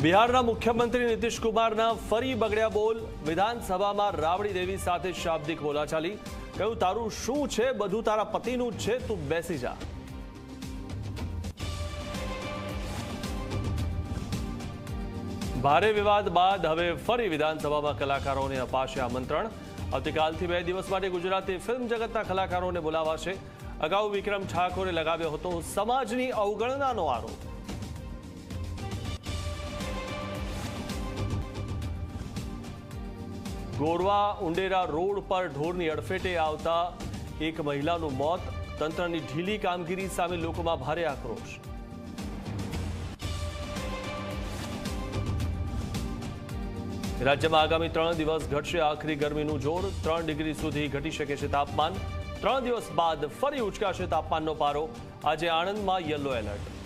બિહારના મુખ્યમંત્રી નીતિશ કુમારના ફરી બગડ્યા બોલ। વિધાનસભામાં રાબડી દેવી સાથે શાબ્દિક બોલાચાલી। કહ્યું, તારું શું છે, બધું તારા પતિનું જ છે, તું બેસી જા। ભારે વિવાદ બાદ હવે ફરી વિધાનસભામાં કલાકારોને અપાશે આમંત્રણ। આવતીકાલથી 2 દિવસ માટે ગુજરાતી ફિલ્મ જગતના કલાકારોને બોલાવાશે। અગાઉ વિક્રમ ઠાકોરે લગાવ્યો હતો સમાજની અવગણનાનો આરોપ। ગોરવા ઉંડેરા રોડ પર ઢોરની અડફેટે આવતા એક મહિલાનું મોત। તંત્રની ઢીલી કામગીરી સામે લોકોમાં ભારે આક્રોશ। રાજ્યમાં આગામી 3 દિવસ ઘટશે આખરી ગરમીનું જોર। 3 ડિગ્રી સુધી ઘટી શકે છે તાપમાન। 3 દિવસ બાદ ફરી ઉચકાશે તાપમાનનો પારો। આજે આણંદમાં યલો એલર્ટ।